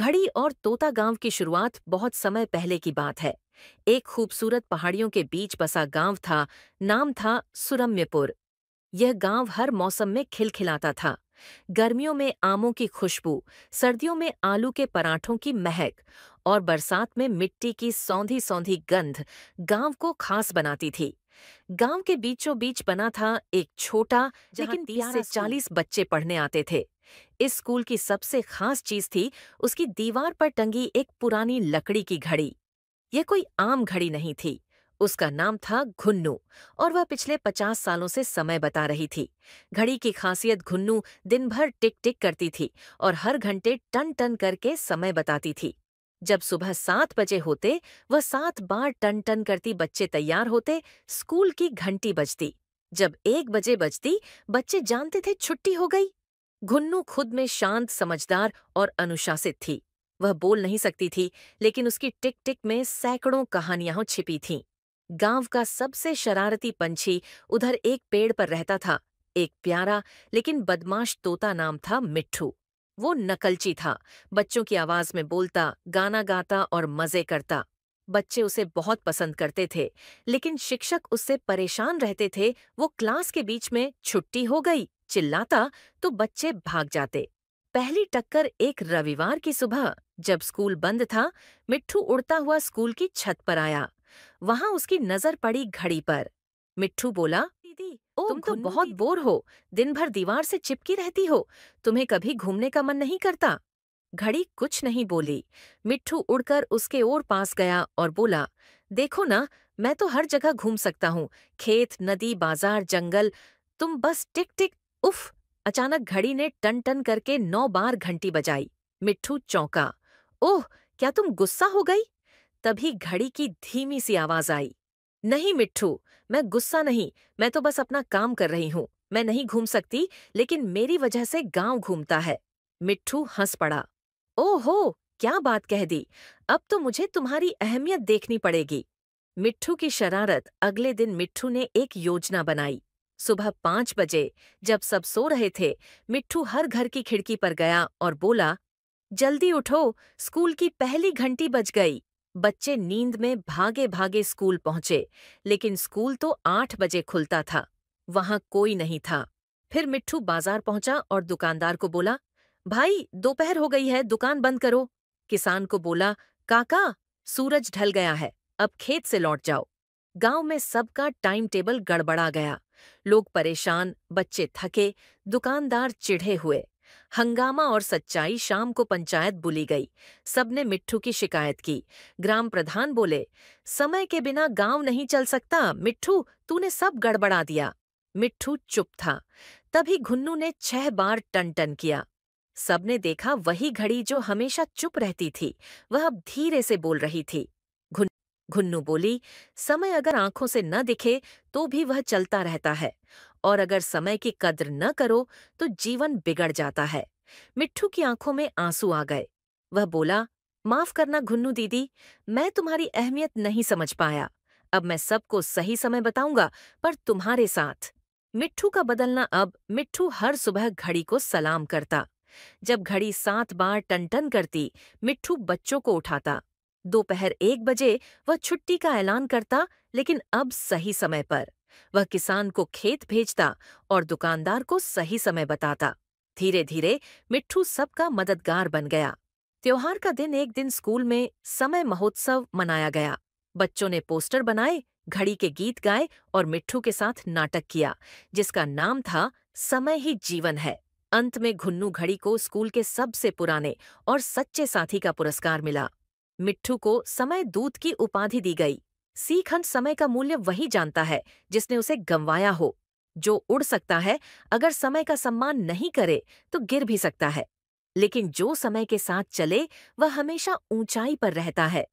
घड़ी और तोता गांव की शुरुआत बहुत समय पहले की बात है। एक खूबसूरत पहाड़ियों के बीच बसा गांव था। नाम था सुरम्यपुर। यह गांव हर मौसम में खिलखिलाता था। गर्मियों में आमों की खुशबू, सर्दियों में आलू के पराठों की महक और बरसात में मिट्टी की सौंधी सौंधी गंध गांव को खास बनाती थी। गांव के बीचों बीच बना था एक छोटा जहां लेकिन 30 से प्यारा स्कूल। 40 बच्चे पढ़ने आते थे। इस स्कूल की सबसे खास चीज थी उसकी दीवार पर टंगी एक पुरानी लकड़ी की घड़ी। यह कोई आम घड़ी नहीं थी। उसका नाम था घुन्नू और वह पिछले 50 सालों से समय बता रही थी। घड़ी की खासियत घुन्नू दिन भर टिक टिक करती थी और हर घंटे टन टन करके समय बताती थी। जब सुबह 7 बजे होते, वह 7 बार टन टन करती बच्चे तैयार होते, स्कूल की घंटी बजती। जब 1 बजे बजती, बच्चे जानते थे छुट्टी हो गई। घुन्नू खुद में शांत, समझदार और अनुशासित थी। वह बोल नहीं सकती थी, लेकिन उसकी टिक टिक में सैकड़ों कहानियां छिपी थीं। गांव का सबसे शरारती पंछी उधर एक पेड़ पर रहता था। एक प्यारा लेकिन बदमाश तोता नाम था मिट्ठू। वो नकलची था। बच्चों की आवाज में बोलता, गाना गाता और मजे करता। बच्चे उसे बहुत पसंद करते थे, लेकिन शिक्षक उससे परेशान रहते थे। वो क्लास के बीच में छुट्टी हो गई चिल्लाता तो बच्चे भाग जाते। पहली टक्कर एक रविवार की सुबह, जब स्कूल बंद था। मिट्ठू उड़ता हुआ स्कूल की छत पर आया। वहां उसकी नजर पड़ी घड़ी पर। मिट्ठू बोला, दीदी, ओ तुम तो घुन्नू बहुत दीदी। बोर हो। दिन भर दीवार से चिपकी रहती हो। तुम्हें कभी घूमने का मन नहीं करता? घड़ी कुछ नहीं बोली। मिट्ठू उड़कर उसके और पास गया और बोला, देखो ना, मैं तो हर जगह घूम सकता हूँ। खेत, नदी, बाजार, जंगल। तुम बस टिक टिक। उफ! अचानक घड़ी ने टन टन करके 9 बार घंटी बजाई। मिट्ठू चौंका। ओह! क्या तुम गुस्सा हो गई? तभी घड़ी की धीमी सी आवाज आई, नहीं मिट्ठू, मैं गुस्सा नहीं। मैं तो बस अपना काम कर रही हूँ। मैं नहीं घूम सकती, लेकिन मेरी वजह से गांव घूमता है। मिट्ठू हंस पड़ा। ओहो! क्या बात कह दी। अब तो मुझे तुम्हारी अहमियत देखनी पड़ेगी। मिट्ठू की शरारत। अगले दिन मिट्ठू ने एक योजना बनाई। सुबह 5 बजे, जब सब सो रहे थे, मिट्ठू हर घर की खिड़की पर गया और बोला, जल्दी उठो, स्कूल की पहली घंटी बज गई। बच्चे नींद में भागे भागे स्कूल पहुंचे, लेकिन स्कूल तो 8 बजे खुलता था। वहां कोई नहीं था। फिर मिट्ठू बाजार पहुंचा और दुकानदार को बोला, भाई, दोपहर हो गई है, दुकान बंद करो। किसान को बोला, काका, सूरज ढल गया है, अब खेत से लौट जाओ। गांव में सबका टाइम टेबल गड़बड़ा गया। लोग परेशान, बच्चे थके, दुकानदार चिढ़े हुए। हंगामा और सच्चाई। शाम को पंचायत बुली गई। सबने मिट्ठू की शिकायत की। ग्राम प्रधान बोले, समय के बिना गांव नहीं चल सकता। मिट्ठू, तूने सब गड़बड़ा दिया। मिट्ठू चुप था। तभी घुन्नू ने 6 बार टन टन किया। सबने देखा, वही घड़ी जो हमेशा चुप रहती थी, वह अब धीरे से बोल रही थी। घुन घुन्नू बोली, समय अगर आंखों से न दिखे तो भी वह चलता रहता है, और अगर समय की कद्र न करो तो जीवन बिगड़ जाता है। मिट्ठू की आंखों में आंसू आ गए। वह बोला, माफ करना घुन्नू दीदी, मैं तुम्हारी अहमियत नहीं समझ पाया। अब मैं सबको सही समय बताऊंगा, पर तुम्हारे साथ। मिट्ठू का बदलना। अब मिट्ठू हर सुबह घड़ी को सलाम करता। जब घड़ी 7 बार टन टन करती, मिट्ठू बच्चों को उठाता। दोपहर 1 बजे वह छुट्टी का ऐलान करता, लेकिन अब सही समय पर। वह किसान को खेत भेजता और दुकानदार को सही समय बताता। धीरे धीरे मिट्ठू सबका मददगार बन गया। त्योहार का दिन एक दिन स्कूल में समय महोत्सव मनाया गया। बच्चों ने पोस्टर बनाए, घड़ी के गीत गाए और मिट्ठू के साथ नाटक किया, जिसका नाम था समय ही जीवन है। अंत में घुन्नू घड़ी को स्कूल के सबसे पुराने और सच्चे साथी का पुरस्कार मिला। मिट्ठू को समय दूत की उपाधि दी गई। सीखंड समय का मूल्य वही जानता है जिसने उसे गंवाया हो। जो उड़ सकता है, अगर समय का सम्मान नहीं करे तो गिर भी सकता है, लेकिन जो समय के साथ चले वह हमेशा ऊंचाई पर रहता है।